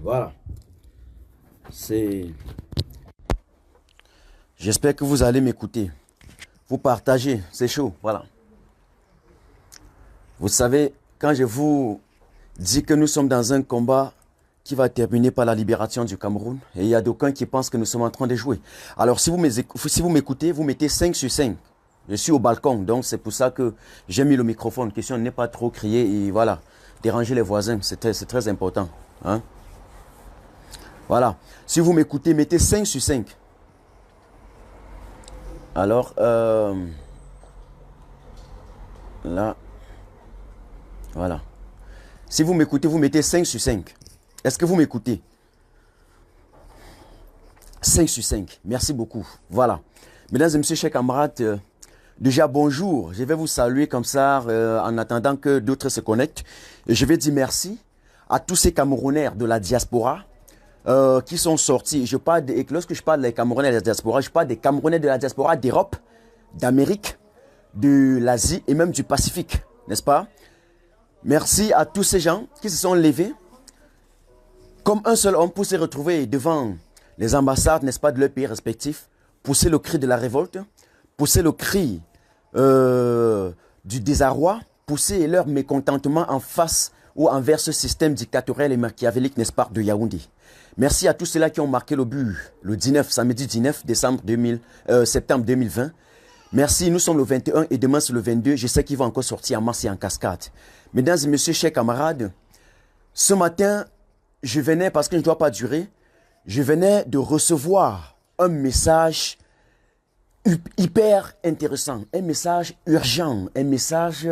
Voilà. J'espère que vous allez m'écouter. Vous partagez, c'est chaud, voilà. Vous savez, quand je vous dis que nous sommes dans un combat qui va terminer par la libération du Cameroun, et il y a d'aucuns qui pensent que nous sommes en train de jouer. Alors si vous m'écoutez, vous mettez 5 sur 5. Je suis au balcon, donc c'est pour ça que j'ai mis le microphone. Question de ne pas trop crier et voilà, déranger les voisins, c'est très important. Hein? Voilà, si vous m'écoutez, mettez 5 sur 5. Alors, là, voilà. Si vous m'écoutez, vous mettez 5 sur 5. Est-ce que vous m'écoutez? 5 sur 5. Merci beaucoup. Voilà. Mesdames et messieurs, chers camarades, déjà bonjour. Je vais vous saluer comme ça en attendant que d'autres se connectent. Et je vais dire merci à tous ces Camerounais de la diaspora qui sont sortis. Et lorsque je parle des Camerounais de la diaspora, je parle des Camerounais de la diaspora d'Europe, d'Amérique, de l'Asie et même du Pacifique. N'est-ce pas? Merci à tous ces gens qui se sont levés comme un seul homme pour se retrouver devant les ambassades, n'est-ce pas, de leurs pays respectifs, pousser le cri de la révolte, pousser le cri du désarroi, pousser leur mécontentement en face ou envers ce système dictatorial et machiavélique, n'est-ce pas, de Yaoundé. Merci à tous ceux-là qui ont marqué le but le samedi 19 septembre 2020. Merci, nous sommes le 21 et demain c'est le 22. Je sais qu'il va encore sortir en masse et en cascade. Mesdames et messieurs, chers camarades, ce matin, je venais, parce que je ne dois pas durer, je venais de recevoir un message hyper intéressant, un message urgent, un message,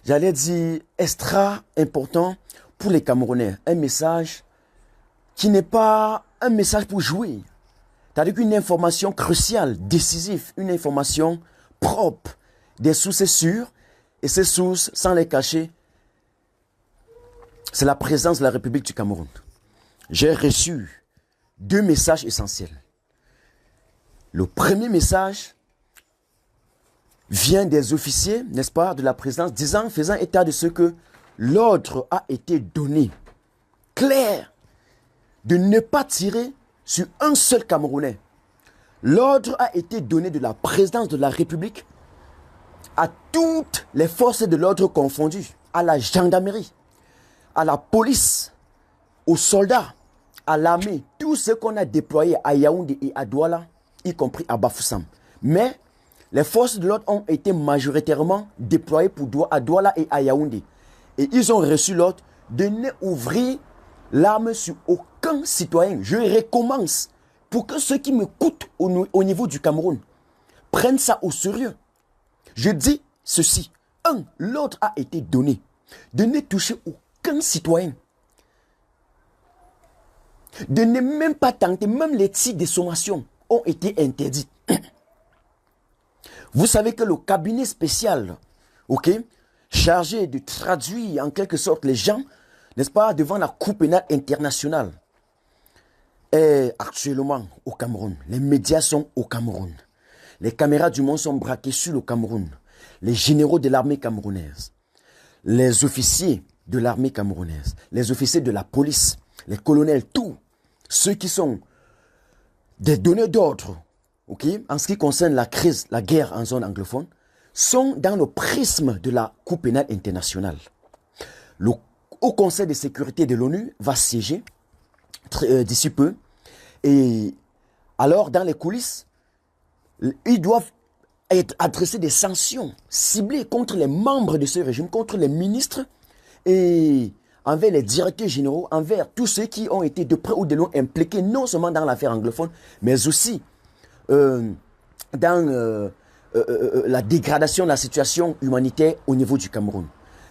j'allais dire, extra important pour les Camerounais. Un message qui n'est pas un message pour jouer. C'est-à-dire qu'une information cruciale, décisive, une information propre, des sources sûres, et ces sources, sans les cacher, c'est la présence de la République du Cameroun. J'ai reçu 2 messages essentiels. Le premier message vient des officiers, n'est-ce pas, de la présidence, faisant état de ce que l'ordre a été donné, clair, de ne pas tirer sur un seul Camerounais. L'ordre a été donné de la présidence de la République à toutes les forces de l'ordre confondues, à la gendarmerie, à la police, aux soldats, à l'armée, tout ce qu'on a déployé à Yaoundé et à Douala, y compris à Bafoussam. Mais les forces de l'ordre ont été majoritairement déployées à Douala et à Yaoundé. Et ils ont reçu l'ordre de ne ouvrir l'arme sur aucun citoyen. Je recommence pour que ceux qui me coûtent au niveau du Cameroun prennent ça au sérieux. Je dis ceci. 1. L'ordre a été donné de ne toucher aucun citoyen. De ne même pas tenter, même les tirs de sommation ont été interdits. Vous savez que le cabinet spécial, ok, chargé de traduire en quelque sorte les gens, n'est-ce pas, devant la Cour pénale internationale, est actuellement au Cameroun. Les médias sont au Cameroun. Les caméras du monde sont braquées sur le Cameroun. Les généraux de l'armée camerounaise, les officiers de l'armée camerounaise, les officiers de la police, les colonels, tous ceux qui sont des donneurs d'ordre, ok, en ce qui concerne la crise, la guerre en zone anglophone, sont dans le prisme de la Cour pénale internationale. Le Haut Conseil de sécurité de l'ONU va siéger d'ici peu. Et alors, dans les coulisses, ils doivent adresser des sanctions ciblées contre les membres de ce régime, contre les ministres et envers les directeurs généraux, envers tous ceux qui ont été de près ou de loin impliqués, non seulement dans l'affaire anglophone, mais aussi dans la dégradation de la situation humanitaire au niveau du Cameroun.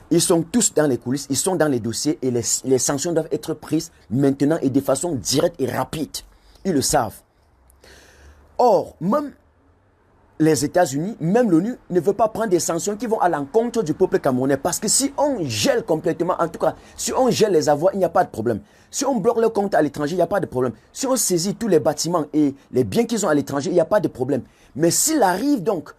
Ils sont tous dans les coulisses, ils sont dans les dossiers et les sanctions doivent être prises maintenant et de façon directe et rapide. Ils le savent. Or, même les États-Unis, même l'ONU, ne veut pas prendre des sanctions qui vont à l'encontre du peuple camerounais. Parce que si on gèle complètement, en tout cas, si on gèle les avoirs, il n'y a pas de problème. Si on bloque le compte à l'étranger, il n'y a pas de problème. Si on saisit tous les bâtiments et les biens qu'ils ont à l'étranger, il n'y a pas de problème. Mais s'il arrive donc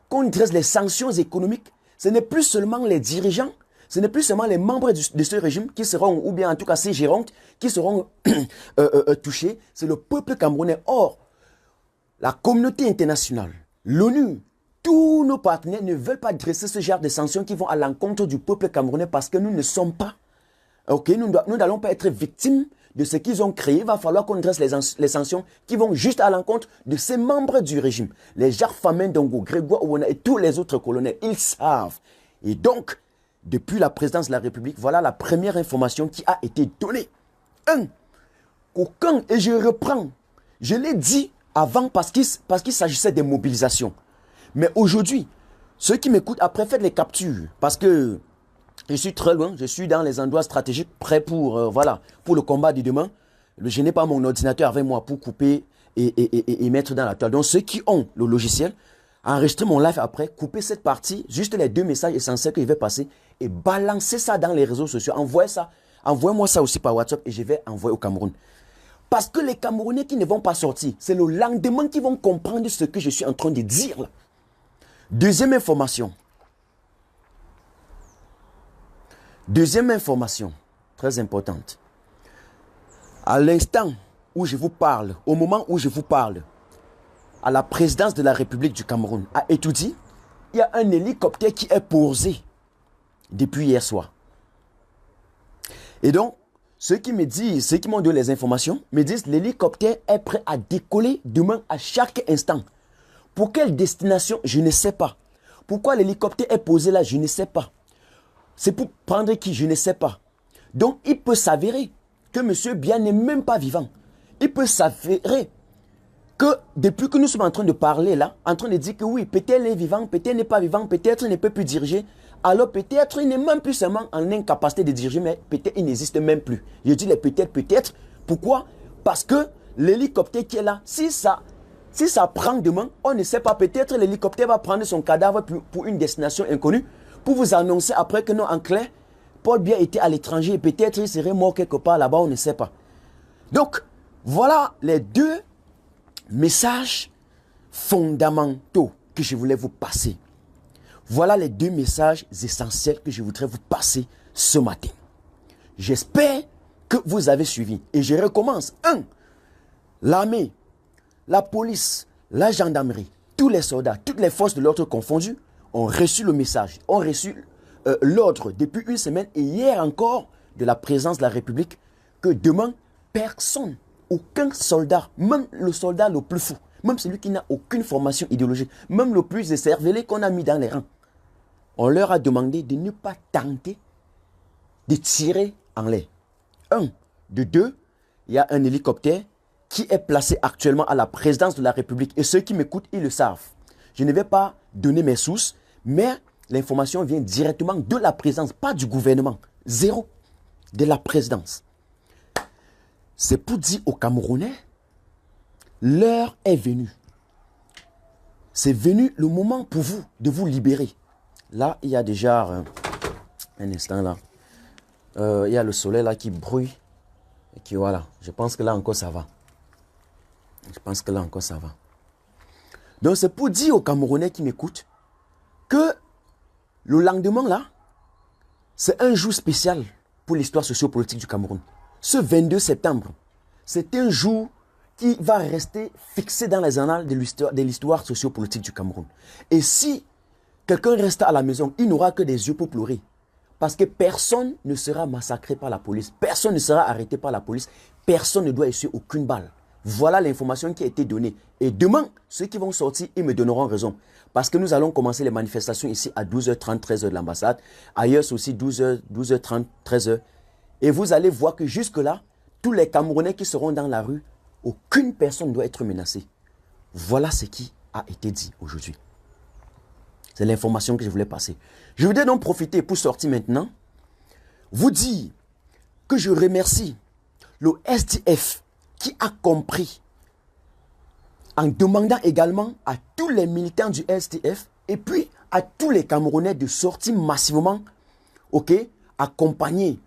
qu'on dresse les sanctions économiques, ce n'est plus seulement les dirigeants, Ce n'est plus seulement les membres de ce régime qui seront, ou bien en tout cas ces gérontes, qui seront touchés, c'est le peuple camerounais. Or, la communauté internationale, l'ONU, tous nos partenaires ne veulent pas dresser ce genre de sanctions qui vont à l'encontre du peuple camerounais parce que nous ne sommes pas, ok, nous n'allons pas être victimes de ce qu'ils ont créé. Il va falloir qu'on dresse les sanctions qui vont juste à l'encontre de ces membres du régime. Les Jacques Famin Dongo, Grégoire Ouona et tous les autres colonels, ils savent. Et donc, depuis la présidence de la République, voilà la première information qui a été donnée. Qu'aucun, et je reprends, je l'ai dit avant parce qu'il s'agissait des mobilisations. Mais aujourd'hui, ceux qui m'écoutent après, faites les captures parce que je suis très loin, je suis dans les endroits stratégiques prêts pour, voilà, pour le combat de demain. Je n'ai pas mon ordinateur avec moi pour couper et mettre dans la toile. Donc ceux qui ont le logiciel, enregistrez mon live après, coupez cette partie, juste les 2 messages essentiels que je vais passer et balancez ça dans les réseaux sociaux. Envoyez-moi ça aussi par WhatsApp et je vais envoyer au Cameroun. Parce que les Camerounais qui ne vont pas sortir, c'est le lendemain qu'ils vont comprendre ce que je suis en train de dire là. Deuxième information, très importante. À l'instant où je vous parle, au moment où je vous parle, à la présidence de la République du Cameroun, à Etoudi, il y a un hélicoptère qui est posé depuis hier soir. Et donc, ceux qui m'ont donné les informations, me disent que l'hélicoptère est prêt à décoller demain à chaque instant. Pour quelle destination, je ne sais pas. Pourquoi l'hélicoptère est posé là, je ne sais pas. C'est pour prendre qui, je ne sais pas. Donc, il peut s'avérer que M. Biya n'est même pas vivant. Il peut s'avérer que depuis que nous sommes en train de parler là, en train de dire que oui, peut-être il est vivant, peut-être il n'est pas vivant, peut-être il ne peut plus diriger. Alors peut-être il n'est même plus seulement en incapacité de diriger, mais peut-être il n'existe même plus. Je dis les peut-être. Pourquoi? Parce que l'hélicoptère qui est là, si ça prend demain, on ne sait pas, peut-être l'hélicoptère va prendre son cadavre pour une destination inconnue, pour vous annoncer après que non, en clair, Paul Biya était à l'étranger et peut-être il serait mort quelque part là-bas, on ne sait pas. Donc, voilà les 2 messages fondamentaux que je voulais vous passer. Voilà les 2 messages essentiels que je voudrais vous passer ce matin. J'espère que vous avez suivi. Et je recommence. 1. L'armée, la police, la gendarmerie, tous les soldats, toutes les forces de l'ordre confondues ont reçu le message, ont reçu l'ordre depuis une semaine et hier encore de la présidence de la République que demain, personne, aucun soldat, même le soldat le plus fou, même celui qui n'a aucune formation idéologique, même le plus écervelé qu'on a mis dans les rangs, on leur a demandé de ne pas tenter de tirer en l'air. 1. De 2, il y a un hélicoptère qui est placé actuellement à la présidence de la République. Et ceux qui m'écoutent, ils le savent. Je ne vais pas donner mes sources, mais l'information vient directement de la présidence, pas du gouvernement. 0. De la présidence. C'est pour dire aux Camerounais, l'heure est venue. C'est venu le moment pour vous de vous libérer. Là, il y a déjà un instant là. Il y a le soleil là qui brûle. Et qui voilà. Je pense que là encore ça va. Donc c'est pour dire aux Camerounais qui m'écoutent que le lendemain là, c'est un jour spécial pour l'histoire sociopolitique du Cameroun. Ce 22 septembre, c'est un jour qui va rester fixé dans les annales de l'histoire sociopolitique du Cameroun. Et si quelqu'un reste à la maison, il n'aura que des yeux pour pleurer. Parce que personne ne sera massacré par la police. Personne ne sera arrêté par la police. Personne ne doit essuyer aucune balle. Voilà l'information qui a été donnée. Et demain, ceux qui vont sortir, ils me donneront raison. Parce que nous allons commencer les manifestations ici à 12h30, 13h de l'ambassade. Ailleurs, c'est aussi 12h30, 13h. Et vous allez voir que jusque-là, tous les Camerounais qui seront dans la rue, aucune personne ne doit être menacée. Voilà ce qui a été dit aujourd'hui. C'est l'information que je voulais passer. Je voudrais donc profiter pour sortir maintenant, vous dire que je remercie le SDF qui a compris, en demandant également à tous les militants du SDF et puis à tous les Camerounais de sortir massivement, ok, accompagner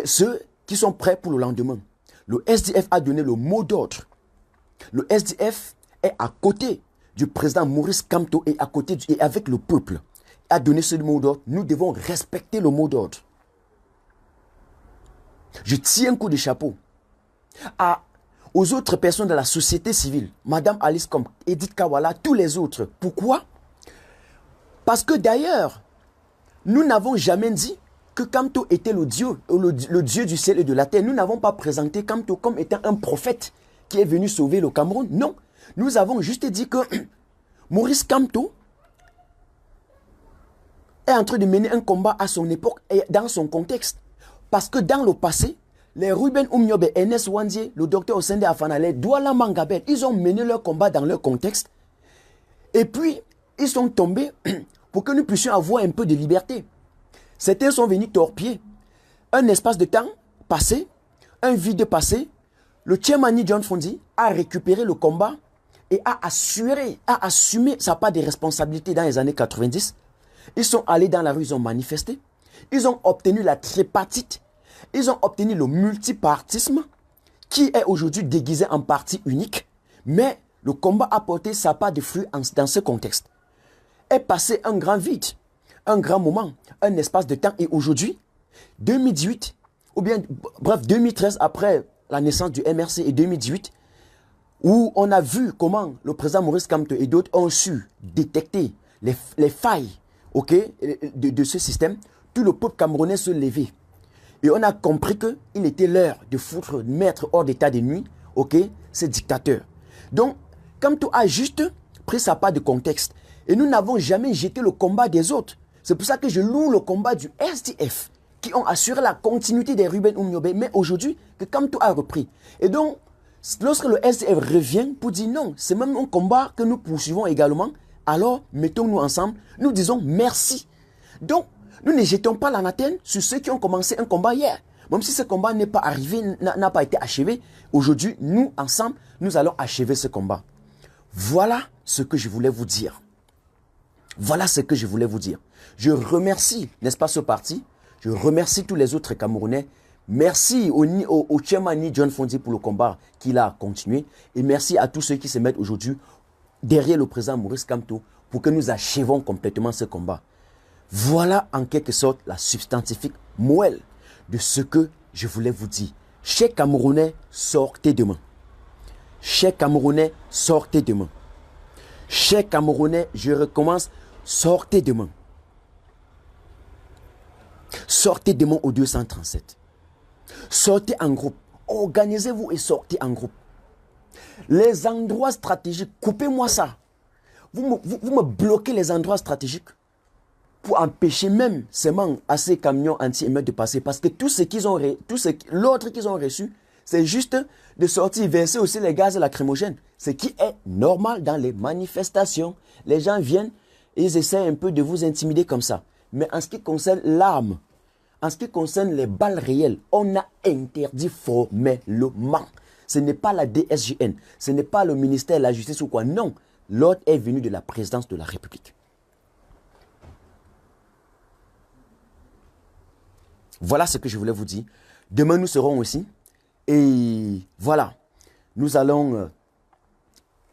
ceux qui sont prêts pour le lendemain. Le SDF a donné le mot d'ordre. Le SDF est à côté du président Maurice Kamto et à côté et avec le peuple. a donné ce mot d'ordre, nous devons respecter le mot d'ordre. Je tiens un coup de chapeau aux autres personnes de la société civile, Madame Alice Combe, Edith Kawala, tous les autres. Pourquoi? Parce que d'ailleurs, nous n'avons jamais dit que Kamto était le Dieu du ciel et de la terre. Nous n'avons pas présenté Kamto comme étant un prophète qui est venu sauver le Cameroun. Non, nous avons juste dit que Maurice Kamto est en train de mener un combat à son époque et dans son contexte. Parce que dans le passé, les Ruben Oumniobe, Ernest Wandier, le docteur Osende Afanale, Douala Mangabel, ils ont mené leur combat dans leur contexte. Et puis, ils sont tombés pour que nous puissions avoir un peu de liberté. Certains sont venus torpiller un espace de temps passé, un vide passé. Le Tchemani John Fondi a récupéré le combat et a assumé sa part de responsabilité dans les années 90. Ils sont allés dans la rue, ils ont manifesté. Ils ont obtenu la tripartite. Ils ont obtenu le multipartisme qui est aujourd'hui déguisé en parti unique. Mais le combat a porté sa part de fruits dans ce contexte. Est passé un grand vide, un grand moment, un espace de temps. Et aujourd'hui, 2018, ou bien, bref, 2013, après la naissance du MRC et 2018, où on a vu comment le président Maurice Kamto et d'autres ont su détecter les failles, okay, de ce système, tout le peuple camerounais se levait. Et on a compris qu'il était l'heure de mettre hors d'état de nuit, okay, ces dictateurs. Donc, Kamto a juste pris sa part de contexte. Et nous n'avons jamais jeté le combat des autres. C'est pour ça que je loue le combat du SDF, qui ont assuré la continuité des Ruben Oumniobe, mais aujourd'hui, que Kamto a repris. Et donc, lorsque le SDF revient pour dire non, c'est même un combat que nous poursuivons également, alors mettons-nous ensemble, nous disons merci. Donc, nous ne jetons pas l'anathème sur ceux qui ont commencé un combat hier. Même si ce combat n'est pas arrivé, n'a pas été achevé, aujourd'hui, nous, ensemble, nous allons achever ce combat. Voilà ce que je voulais vous dire. Voilà ce que je voulais vous dire. Je remercie, n'est-ce pas, ce parti. Je remercie tous les autres Camerounais. Merci au Tchemani John Fondi pour le combat qu'il a continué. Et merci à tous ceux qui se mettent aujourd'hui derrière le président Maurice Kamto pour que nous achevons complètement ce combat. Voilà en quelque sorte la substantifique moelle de ce que je voulais vous dire. Chers Camerounais, sortez demain. Chers Camerounais, sortez demain. Chers Camerounais, je recommence, sortez demain. Sortez demain au 237. Sortez en groupe. Organisez-vous et sortez en groupe. Les endroits stratégiques, coupez-moi ça. Vous me bloquez les endroits stratégiques pour empêcher même à ces camions anti-émeutes de passer. Parce que tout ce qu'ils ont, l'autre qu'ils ont reçu, c'est juste de sortir, verser aussi les gaz lacrymogènes. Ce qui est normal dans les manifestations. Les gens viennent et ils essaient un peu de vous intimider comme ça. Mais en ce qui concerne l'arme, en ce qui concerne les balles réelles, on a interdit formellement. Ce n'est pas la DSJN, ce n'est pas le ministère de la Justice ou quoi. Non, l'ordre est venu de la présidence de la République. Voilà ce que je voulais vous dire. Demain, nous serons aussi. Et voilà, nous allons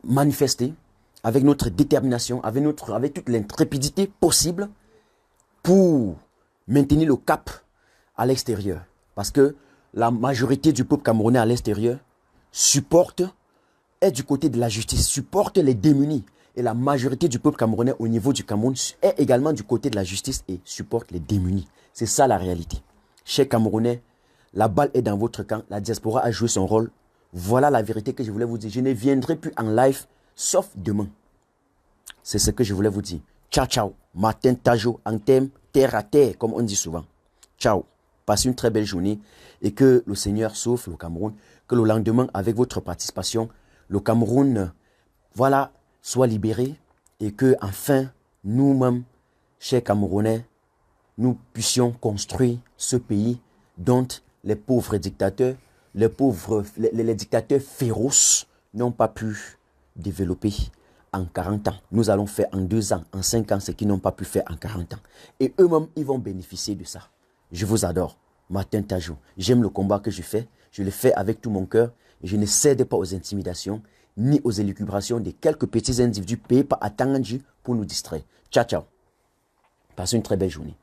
manifester avec notre détermination, avec toute l'intrépidité possible pour maintenir le cap à l'extérieur. Parce que la majorité du peuple camerounais à l'extérieur est du côté de la justice, supporte les démunis. Et la majorité du peuple camerounais au niveau du Cameroun est également du côté de la justice et supporte les démunis. C'est ça la réalité. Chers Camerounais, la balle est dans votre camp. La diaspora a joué son rôle. Voilà la vérité que je voulais vous dire. Je ne viendrai plus en live, sauf demain. C'est ce que je voulais vous dire. Ciao, ciao. Martin Tajo, en thème, terre à terre, comme on dit souvent. Ciao. Passez une très belle journée et que le Seigneur sauve le Cameroun. Que le lendemain, avec votre participation, le Cameroun, voilà, soit libéré et que, enfin, nous-mêmes, chers Camerounais, nous puissions construire ce pays dont les pauvres dictateurs, les dictateurs féroces n'ont pas pu développer en 40 ans. Nous allons faire en 2 ans, en 5 ans, ce qu'ils n'ont pas pu faire en 40 ans. Et eux-mêmes, ils vont bénéficier de ça. Je vous adore. Martin Tajo. J'aime le combat que je fais. Je le fais avec tout mon cœur. Et je ne cède pas aux intimidations, ni aux élucubrations de quelques petits individus payés par Atanganji pour nous distraire. Ciao, ciao. Passez une très belle journée.